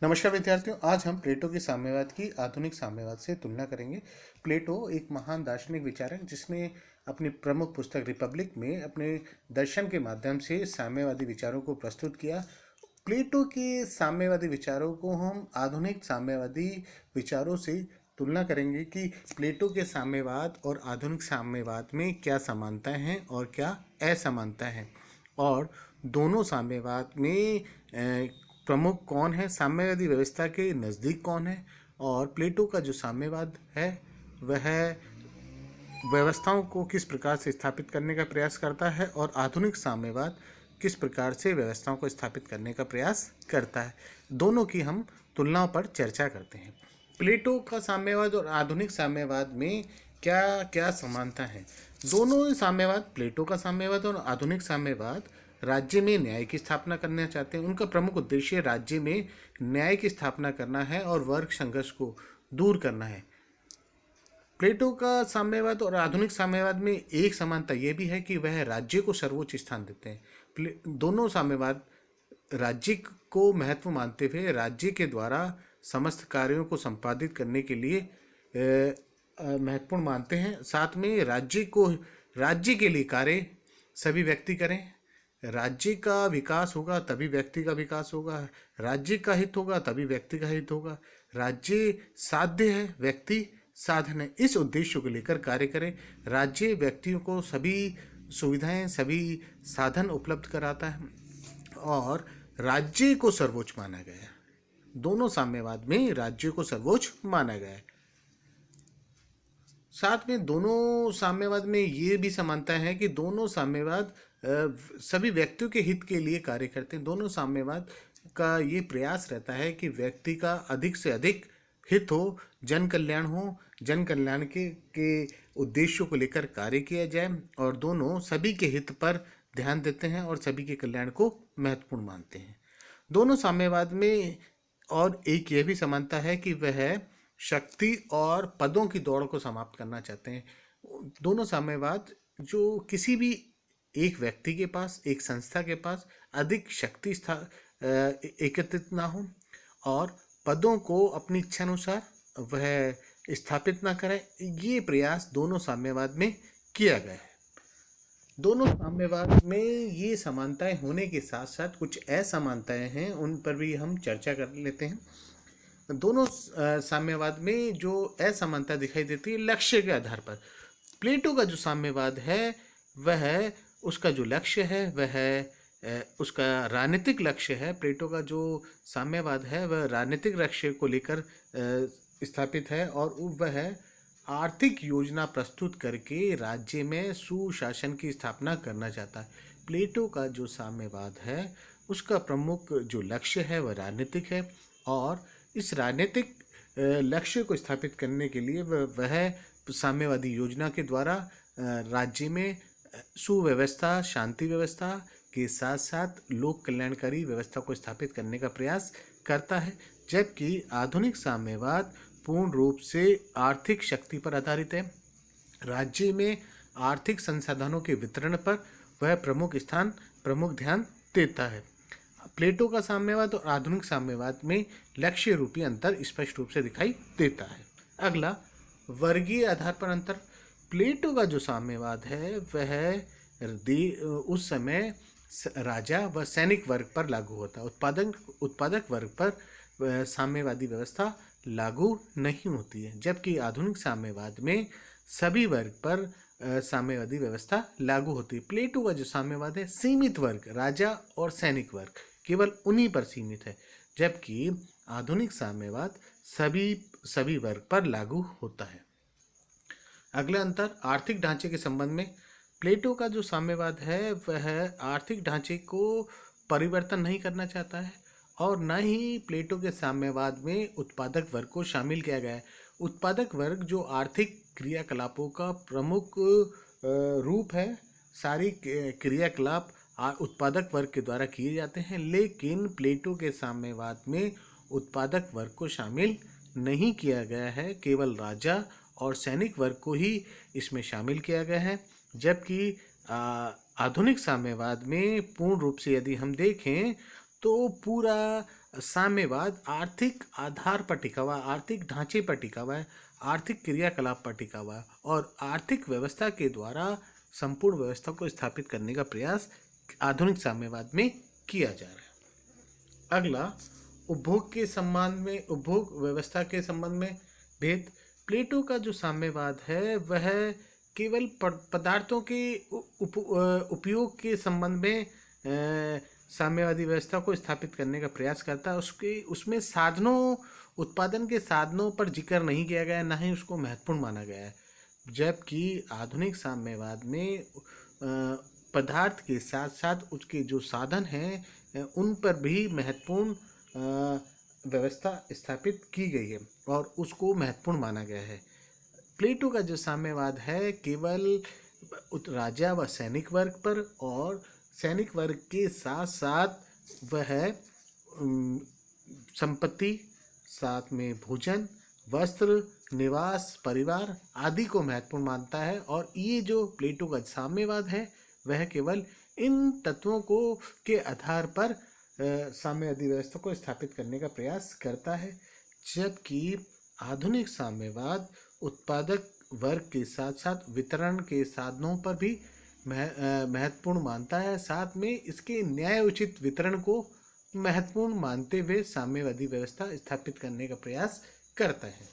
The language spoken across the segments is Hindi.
नमस्कार विद्यार्थियों, आज हम प्लेटो के साम्यवाद की आधुनिक साम्यवाद से तुलना करेंगे। प्लेटो एक महान दार्शनिक विचारक जिसने अपनी प्रमुख पुस्तक रिपब्लिक में अपने दर्शन के माध्यम से साम्यवादी विचारों को प्रस्तुत किया। प्लेटो के साम्यवादी विचारों को हम आधुनिक साम्यवादी विचारों से तुलना करेंगे कि प्लेटो के साम्यवाद और आधुनिक साम्यवाद में क्या समानताएं हैं और क्या असमानताएं हैं, और दोनों साम्यवाद में प्रमुख कौन है, साम्यवादी व्यवस्था के नज़दीक कौन है, और प्लेटो का जो साम्यवाद है वह व्यवस्थाओं को किस प्रकार से स्थापित करने का प्रयास करता है और आधुनिक साम्यवाद किस प्रकार से व्यवस्थाओं को स्थापित करने का प्रयास करता है। दोनों की हम तुलनाओं पर चर्चा करते हैं। प्लेटो का साम्यवाद और आधुनिक साम्यवाद में क्या क्या समानता है। दोनों साम्यवाद, प्लेटो का साम्यवाद और आधुनिक साम्यवाद, राज्य में न्याय की स्थापना करना चाहते हैं। उनका प्रमुख उद्देश्य राज्य में न्याय की स्थापना करना है और वर्ग संघर्ष को दूर करना है। प्लेटो का साम्यवाद और आधुनिक साम्यवाद में एक समानता यह भी है कि वह राज्य को सर्वोच्च स्थान देते हैं। दोनों साम्यवाद राज्य को महत्व मानते हुए राज्य के द्वारा समस्त कार्यों को संपादित करने के लिए महत्वपूर्ण मानते हैं। साथ में राज्य के लिए कार्य सभी व्यक्ति करें। राज्य का विकास होगा तभी व्यक्ति का विकास होगा, राज्य का हित होगा तभी व्यक्ति का हित होगा। राज्य साध्य है, व्यक्ति साधन है। इस उद्देश्य को लेकर कार्य करें। राज्य व्यक्तियों को सभी सुविधाएं, सभी साधन उपलब्ध कराता है और राज्य को सर्वोच्च माना गया है। दोनों साम्यवाद में राज्य को सर्वोच्च माना गया है। साथ में दोनों साम्यवाद में ये भी समानता है कि दोनों साम्यवाद सभी व्यक्तियों के हित के लिए कार्य करते हैं। दोनों साम्यवाद का ये प्रयास रहता है कि व्यक्ति का अधिक से अधिक हित हो, जन कल्याण हो, जन कल्याण के उद्देश्यों को लेकर कार्य किया जाए, और दोनों सभी के हित पर ध्यान देते हैं और सभी के कल्याण को महत्वपूर्ण मानते हैं। दोनों साम्यवाद में और एक यह भी समानता है कि वह शक्ति और पदों की दौड़ को समाप्त करना चाहते हैं। दोनों साम्यवाद जो किसी भी एक व्यक्ति के पास, एक संस्था के पास अधिक शक्ति एकत्रित ना हो और पदों को अपनी इच्छा अनुसार वह स्थापित ना करें, ये प्रयास दोनों साम्यवाद में किया गया है। दोनों साम्यवाद में ये समानताएं होने के साथ साथ कुछ असमानताएं हैं, उन पर भी हम चर्चा कर लेते हैं। दोनों साम्यवाद में जो असमानता दिखाई देती है लक्ष्य के आधार पर। प्लेटो का जो साम्यवाद है वह, उसका जो लक्ष्य है वह उसका राजनीतिक लक्ष्य है। प्लेटो का जो साम्यवाद है वह राजनीतिक लक्ष्य को लेकर स्थापित है और वह आर्थिक योजना प्रस्तुत करके राज्य में सुशासन की स्थापना करना चाहता है। प्लेटो का जो साम्यवाद है उसका प्रमुख जो लक्ष्य है वह राजनीतिक है और इस राजनीतिक लक्ष्य को स्थापित करने के लिए वह साम्यवादी योजना के द्वारा राज्य में सुव्यवस्था, शांति व्यवस्था के साथ साथ लोक कल्याणकारी व्यवस्था को स्थापित करने का प्रयास करता है। जबकि आधुनिक साम्यवाद पूर्ण रूप से आर्थिक शक्ति पर आधारित है। राज्य में आर्थिक संसाधनों के वितरण पर वह प्रमुख ध्यान देता है। प्लेटो का साम्यवाद और आधुनिक साम्यवाद में लक्ष्य रूपी अंतर स्पष्ट रूप से दिखाई देता है। अगला, वर्गीय आधार पर अंतर। प्लेटो का जो साम्यवाद है वह उस समय राजा व सैनिक वर्ग पर लागू होता है। उत्पादक वर्ग पर साम्यवादी व्यवस्था लागू नहीं होती है, जबकि आधुनिक साम्यवाद में सभी वर्ग पर साम्यवादी व्यवस्था लागू होती है। प्लेटो का जो साम्यवाद है सीमित वर्ग, राजा और सैनिक वर्ग, केवल उन्हीं पर सीमित है, जबकि आधुनिक साम्यवाद सभी वर्ग पर लागू होता है। अगला अंतर, आर्थिक ढांचे के संबंध में। प्लेटो का जो साम्यवाद है वह आर्थिक ढांचे को परिवर्तन नहीं करना चाहता है और न ही प्लेटो के साम्यवाद में उत्पादक वर्ग को शामिल किया गया है। उत्पादक वर्ग जो आर्थिक क्रियाकलापों का प्रमुख रूप है, सारी क्रियाकलाप उत्पादक वर्ग के द्वारा किए जाते हैं, लेकिन प्लेटो के साम्यवाद में उत्पादक वर्ग को शामिल नहीं किया गया है, केवल राजा और सैनिक वर्ग को ही इसमें शामिल किया गया है। जबकि आधुनिक साम्यवाद में पूर्ण रूप से यदि हम देखें तो पूरा साम्यवाद आर्थिक आधार पर टिका हुआ, आर्थिक ढांचे पर टिका हुआ है, आर्थिक क्रियाकलाप पर टिका हुआ है और आर्थिक व्यवस्था के द्वारा संपूर्ण व्यवस्था को स्थापित करने का प्रयास आधुनिक साम्यवाद में किया जा रहा है। अगला, उपभोग के संबंध में, उपभोग व्यवस्था के संबंध में भेद। प्लेटो का जो साम्यवाद है वह केवल पदार्थों के उपयोग के संबंध में साम्यवादी व्यवस्था को स्थापित करने का प्रयास करता है। उसमें साधनों, उत्पादन के साधनों पर जिक्र नहीं किया गया, ना ही उसको महत्वपूर्ण माना गया है। जबकि आधुनिक साम्यवाद में पदार्थ के साथ साथ उसके जो साधन हैं उन पर भी महत्वपूर्ण व्यवस्था स्थापित की गई है और उसको महत्वपूर्ण माना गया है। प्लेटो का जो साम्यवाद है केवल राजा व सैनिक वर्ग पर और सैनिक वर्ग के साथ साथ वह संपत्ति, साथ में भोजन, वस्त्र, निवास, परिवार आदि को महत्वपूर्ण मानता है। और ये जो प्लेटो का साम्यवाद है वह केवल इन तत्वों को के आधार पर साम्यवादी व्यवस्था को स्थापित करने का प्रयास करता है। जबकि आधुनिक साम्यवाद उत्पादक वर्ग के साथ साथ वितरण के साधनों पर भी महत्वपूर्ण मानता है, साथ में इसके न्याय उचित वितरण को महत्वपूर्ण मानते हुए साम्यवादी व्यवस्था स्थापित करने का प्रयास करता है।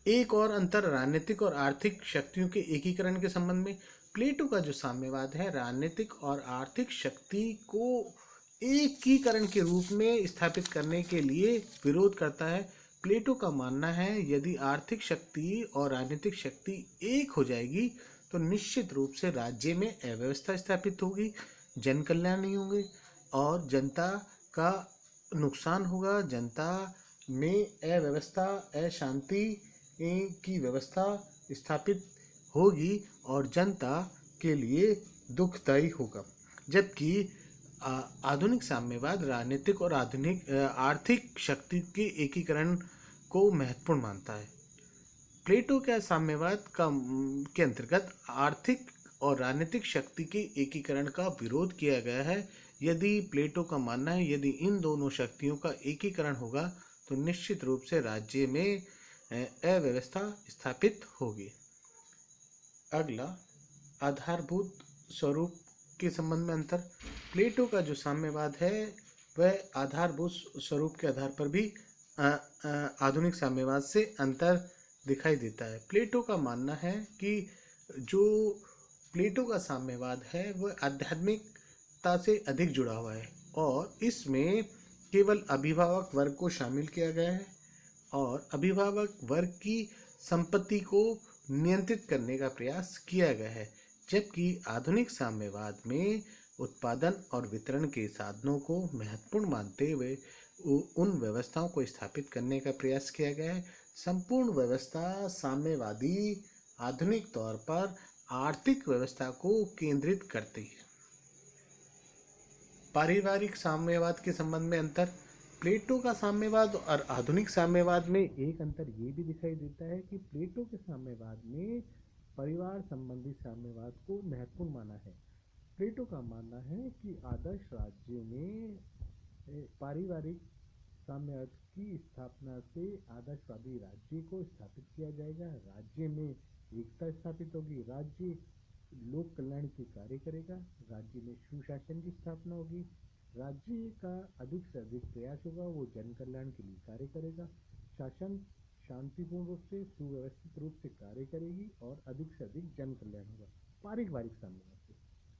एक और अंतर राजनीतिक और आर्थिक शक्तियों के एकीकरण के संबंध में। प्लेटो का जो साम्यवाद है राजनीतिक और आर्थिक शक्ति को एकीकरण के रूप में स्थापित करने के लिए विरोध करता है। प्लेटो का मानना है यदि आर्थिक शक्ति और राजनीतिक शक्ति एक हो जाएगी तो निश्चित रूप से राज्य में अव्यवस्था स्थापित होगी, जन कल्याण नहीं होंगे और जनता का नुकसान होगा। जनता में अव्यवस्था, अशांति की व्यवस्था स्थापित होगी और जनता के लिए दुखदायी होगा। जबकि आधुनिक साम्यवाद राजनीतिक और आर्थिक शक्ति के एकीकरण को महत्वपूर्ण मानता है। प्लेटो के साम्यवाद के अंतर्गत आर्थिक और राजनीतिक शक्ति के एकीकरण का विरोध किया गया है। यदि प्लेटो का मानना है यदि इन दोनों शक्तियों का एकीकरण होगा तो निश्चित रूप से राज्य में अव्यवस्था स्थापित होगी। अगला, आधारभूत स्वरूप के संबंध में अंतर। प्लेटो का जो साम्यवाद है वह आधारभूत स्वरूप के आधार पर भी आधुनिक साम्यवाद से अंतर दिखाई देता है। प्लेटो का मानना है कि जो प्लेटो का साम्यवाद है वह आध्यात्मिकता से अधिक जुड़ा हुआ है और इसमें केवल अभिभावक वर्ग को शामिल किया गया है और अभिभावक वर्ग की संपत्ति को नियंत्रित करने का प्रयास किया गया है। जबकि आधुनिक साम्यवाद में उत्पादन और वितरण के साधनों को महत्वपूर्ण मानते हुए उन व्यवस्थाओं को स्थापित करने का प्रयास किया गया है। संपूर्ण व्यवस्था साम्यवादी आधुनिक तौर पर आर्थिक व्यवस्था को केंद्रित करती है। पारिवारिक साम्यवाद के संबंध में अंतर। प्लेटो का साम्यवाद और आधुनिक साम्यवाद में एक अंतर ये भी दिखाई देता है कि प्लेटो के साम्यवाद में परिवार संबंधी साम्यवाद को महत्वपूर्ण माना है। प्लेटो का मानना है कि आदर्श राज्य में पारिवारिक साम्यवाद की स्थापना से आदर्शवादी राज्य को स्थापित किया जाएगा। राज्य में एकता स्थापित होगी, राज्य लोक कल्याण के कार्य करेगा, राज्य में सुशासन की स्थापना होगी, राज्य का अधिक से अधिक प्रयास होगा, वो जन कल्याण के लिए कार्य करेगा, शासन शांतिपूर्ण रूप से सुव्यवस्थित रूप से कार्य करेगी और अधिक से अधिक जन कल्याण होगा पारिवारिक साम्यवाद से।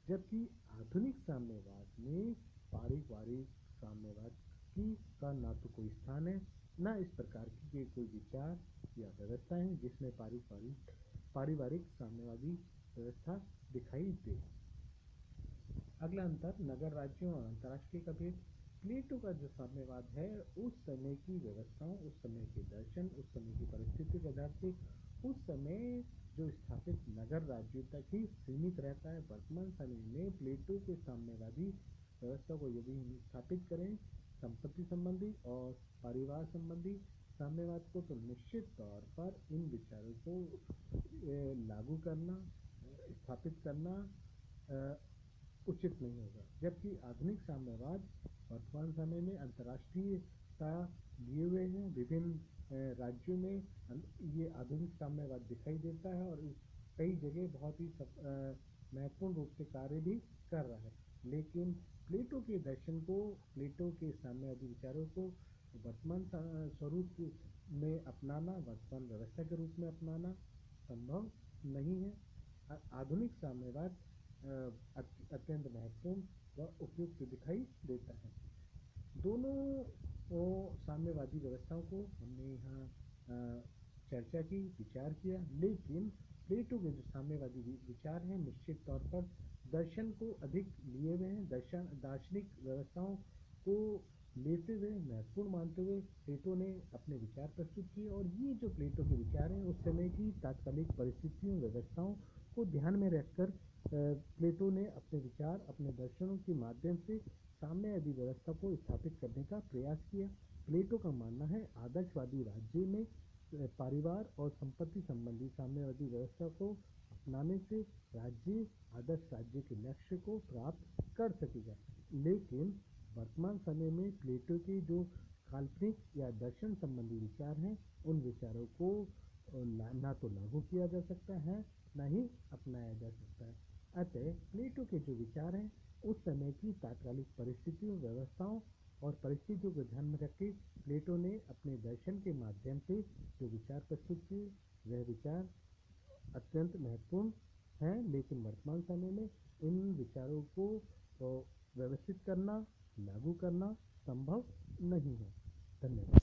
जबकि आधुनिक साम्यवाद में पारिवारिक साम्यवाद की का ना तो कोई स्थान है, ना इस प्रकार की कोई विचार या व्यवस्था है जिसमें पारिवारिक साम्यवादी व्यवस्था दिखाई दे। अगला अंतर नगर राज्यों और अंतर्राष्ट्रीय का भेद। प्लेटो का जो साम्यवाद है उस समय की व्यवस्थाओं, उस समय के दर्शन, उस समय की परिस्थिति के आधार से उस समय जो स्थापित नगर राज्यों तक ही सीमित रहता है। वर्तमान समय में प्लेटो के साम्यवादी व्यवस्था को यदि स्थापित करें संपत्ति संबंधी और परिवार संबंधी साम्यवाद को तो निश्चित तौर पर इन विचारों को लागू करना, स्थापित करना उचित नहीं होगा। जबकि आधुनिक साम्यवाद वर्तमान समय में अंतर्राष्ट्रीयता लिए हुए हैं। विभिन्न राज्यों में ये आधुनिक साम्यवाद दिखाई देता है और कई जगह बहुत ही महत्वपूर्ण रूप से कार्य भी कर रहा है। लेकिन प्लेटो के दर्शन को, प्लेटो के साम्यवादी विचारों को वर्तमान स्वरूप में अपनाना, वर्तमान व्यवस्था के रूप में अपनाना संभव नहीं है। आधुनिक साम्यवाद अत्यंत महत्वपूर्ण व उपयुक्त दिखाई देता है। दोनों साम्यवादी व्यवस्थाओं को हमने यहाँ चर्चा की, विचार किया। लेकिन प्लेटो के जो साम्यवादी विचार हैं निश्चित तौर पर दर्शन को अधिक लिए हुए हैं। दार्शनिक व्यवस्थाओं को लेते हुए, महत्वपूर्ण मानते हुए प्लेटो ने अपने विचार प्रस्तुत किए। और ये जो प्लेटो के विचार हैं उस समय की तात्कालिक परिस्थितियों, व्यवस्थाओं को ध्यान में रखकर प्लेटो ने अपने विचार, अपने दर्शनों के माध्यम से साम्यवादी व्यवस्था को स्थापित करने का प्रयास किया। प्लेटो का मानना है आदर्शवादी राज्य में परिवार और संपत्ति संबंधी साम्यवादी व्यवस्था को अपनाने से राज्य आदर्श राज्य के लक्ष्य को प्राप्त कर सकेगा। लेकिन वर्तमान समय में प्लेटो के जो काल्पनिक या दर्शन संबंधी विचार हैं उन विचारों को ना तो लागू किया जा सकता है, ना ही अपनाया जा सकता है। अतः प्लेटो के जो विचार हैं उस समय की तात्कालिक परिस्थितियों, व्यवस्थाओं और परिस्थितियों को ध्यान में रख के प्लेटो ने अपने दर्शन के माध्यम से जो विचार प्रस्तुत किए वह विचार अत्यंत महत्वपूर्ण हैं। लेकिन वर्तमान समय में इन विचारों को व्यवस्थित करना, लागू करना संभव नहीं है। धन्यवाद।